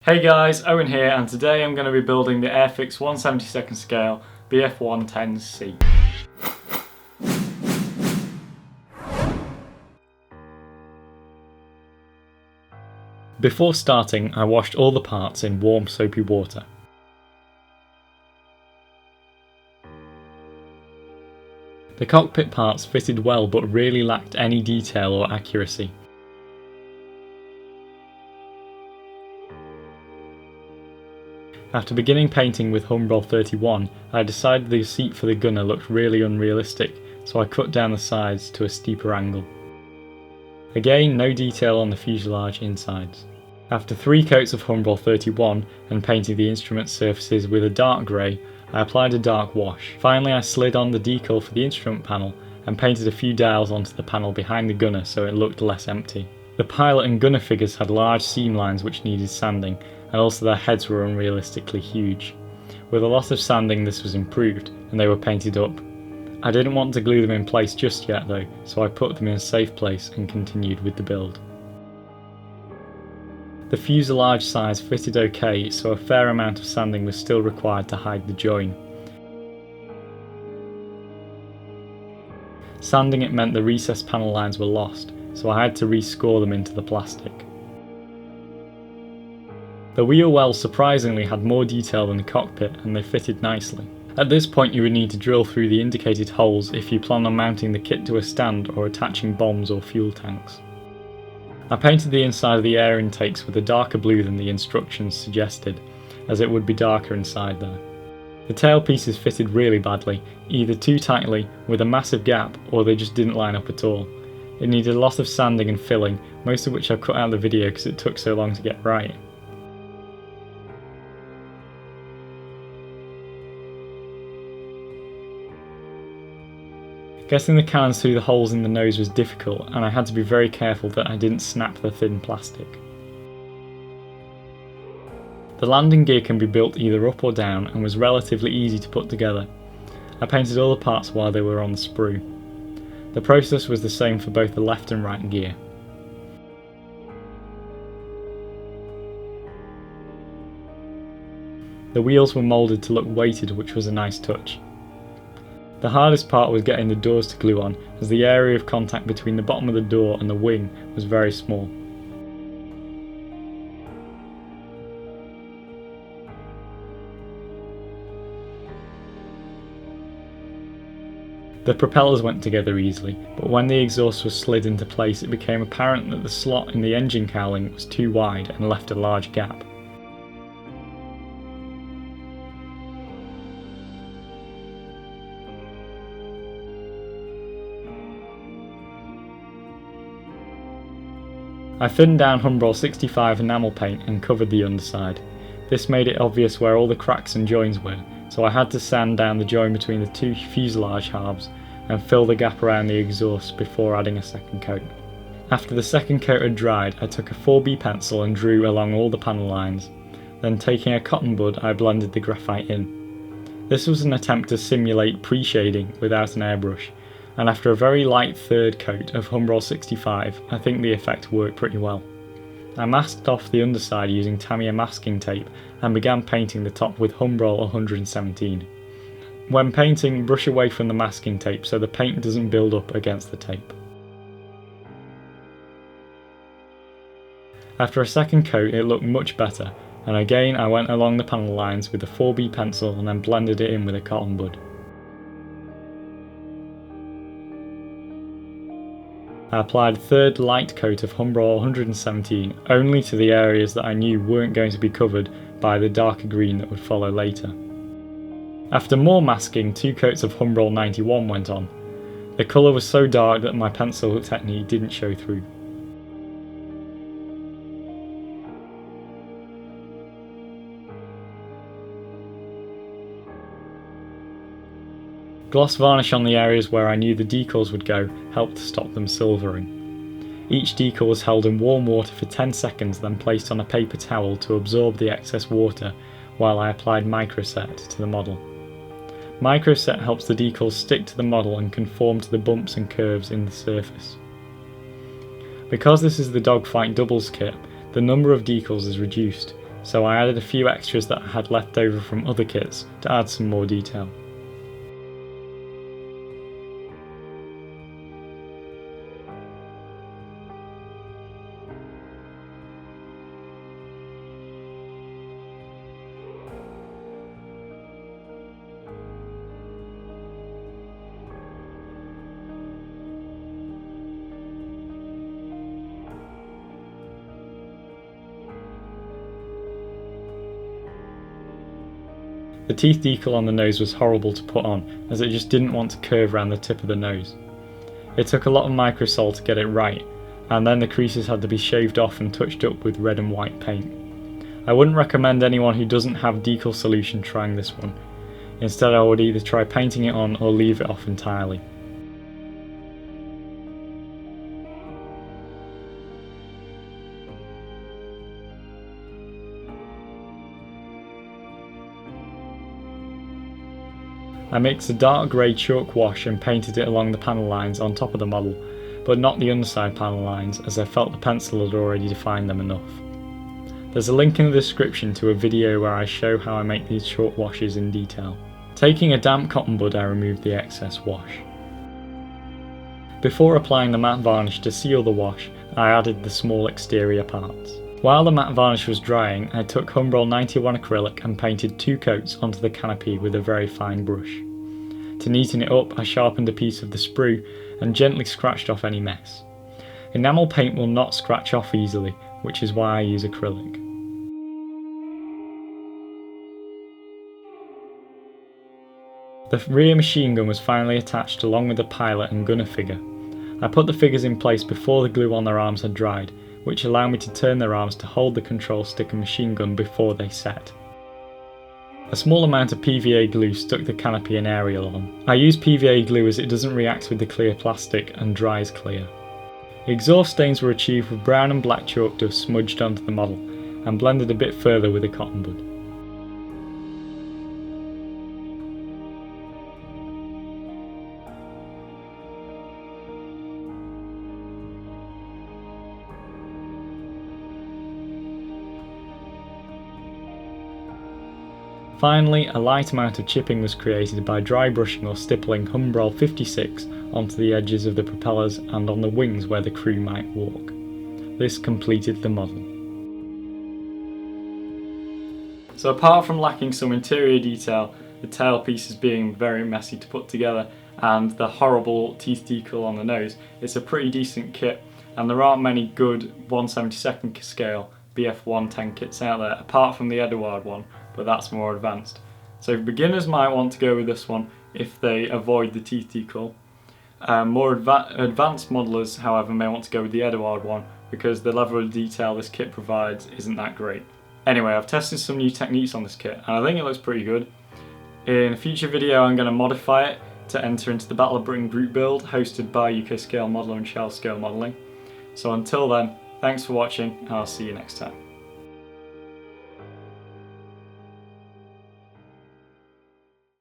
Hey guys, Owen here, and today I'm going to be building the Airfix 1/72 scale Bf110C. Before starting, I washed all the parts in warm soapy water. The cockpit parts fitted well but really lacked any detail or accuracy. After beginning painting with Humbrol 31, I decided the seat for the gunner looked really unrealistic, so I cut down the sides to a steeper angle. Again, no detail on the fuselage insides. After 3 coats of Humbrol 31 and painting the instrument surfaces with a dark grey, I applied a dark wash. Finally I slid on the decal for the instrument panel and painted a few dials onto the panel behind the gunner so it looked less empty. The pilot and gunner figures had large seam lines which needed sanding, and also their heads were unrealistically huge. With a lot of sanding this was improved, and they were painted up. I didn't want to glue them in place just yet though, so I put them in a safe place and continued with the build. The fuselage size fitted okay, so a fair amount of sanding was still required to hide the join. Sanding it meant the recessed panel lines were lost, so I had to rescore them into the plastic. The wheel wells surprisingly had more detail than the cockpit, and they fitted nicely. At this point you would need to drill through the indicated holes if you plan on mounting the kit to a stand or attaching bombs or fuel tanks. I painted the inside of the air intakes with a darker blue than the instructions suggested, as it would be darker inside there. The tail pieces fitted really badly, either too tightly with a massive gap or they just didn't line up at all. It needed a lot of sanding and filling, most of which I cut out of the video because it took so long to get right. Getting the cannons through the holes in the nose was difficult, and I had to be very careful that I didn't snap the thin plastic. The landing gear can be built either up or down and was relatively easy to put together. I painted all the parts while they were on the sprue. The process was the same for both the left and right gear. The wheels were moulded to look weighted, which was a nice touch. The hardest part was getting the doors to glue on, as the area of contact between the bottom of the door and the wing was very small. The propellers went together easily, but when the exhaust was slid into place it became apparent that the slot in the engine cowling was too wide and left a large gap. I thinned down Humbrol 65 enamel paint and covered the underside. This made it obvious where all the cracks and joins were, so I had to sand down the join between the 2 fuselage halves and fill the gap around the exhaust before adding a second coat. After the second coat had dried, I took a 4B pencil and drew along all the panel lines. Then taking a cotton bud, I blended the graphite in. This was an attempt to simulate pre-shading without an airbrush, and after a very light third coat of Humbrol 65, I think the effect worked pretty well. I masked off the underside using Tamiya masking tape and began painting the top with Humbrol 117. When painting, brush away from the masking tape so the paint doesn't build up against the tape. After a second coat it looked much better, and again I went along the panel lines with the 4B pencil and then blended it in with a cotton bud. I applied a third light coat of Humbrol 117 only to the areas that I knew weren't going to be covered by the darker green that would follow later. After more masking, 2 coats of Humbrol 91 went on. The colour was so dark that my pencil technique didn't show through. Gloss varnish on the areas where I knew the decals would go helped to stop them silvering. Each decal was held in warm water for 10 seconds, then placed on a paper towel to absorb the excess water while I applied microset to the model. Microset helps the decals stick to the model and conform to the bumps and curves in the surface. Because this is the Dogfight Doubles kit, the number of decals is reduced, so I added a few extras that I had left over from other kits to add some more detail. The teeth decal on the nose was horrible to put on, as it just didn't want to curve around the tip of the nose. It took a lot of microsol to get it right, and then the creases had to be shaved off and touched up with red and white paint. I wouldn't recommend anyone who doesn't have decal solution trying this one. Instead, I would either try painting it on or leave it off entirely. I mixed a dark grey chalk wash and painted it along the panel lines on top of the model, but not the underside panel lines, as I felt the pencil had already defined them enough. There's a link in the description to a video where I show how I make these chalk washes in detail. Taking a damp cotton bud, I removed the excess wash. Before applying the matte varnish to seal the wash, I added the small exterior parts. While the matte varnish was drying, I took Humbrol 91 acrylic and painted 2 coats onto the canopy with a very fine brush. To neaten it up, I sharpened a piece of the sprue and gently scratched off any mess. Enamel paint will not scratch off easily, which is why I use acrylic. The rear machine gun was finally attached along with the pilot and gunner figure. I put the figures in place before the glue on their arms had dried, which allowed me to turn their arms to hold the control stick and machine gun before they set. A small amount of PVA glue stuck the canopy and aerial on. I use PVA glue as it doesn't react with the clear plastic and dries clear. Exhaust stains were achieved with brown and black chalk dust smudged onto the model and blended a bit further with a cotton bud. Finally, a light amount of chipping was created by dry brushing or stippling Humbrol 56 onto the edges of the propellers and on the wings where the crew might walk. This completed the model. So apart from lacking some interior detail, the tailpiece is being very messy to put together, and the horrible teeth decal on the nose, it's a pretty decent kit, and there aren't many good 1/72nd scale Bf110 kits out there, apart from the Eduard one, but that's more advanced. So beginners might want to go with this one if they avoid the teeth decal. More advanced modelers, however, may want to go with the Eduard one because the level of detail this kit provides isn't that great. Anyway, I've tested some new techniques on this kit and I think it looks pretty good. In a future video I'm going to modify it to enter into the Battle of Britain group build hosted by UK Scale Modeller and Shell Scale Modelling. So until then, thanks for watching and I'll see you next time.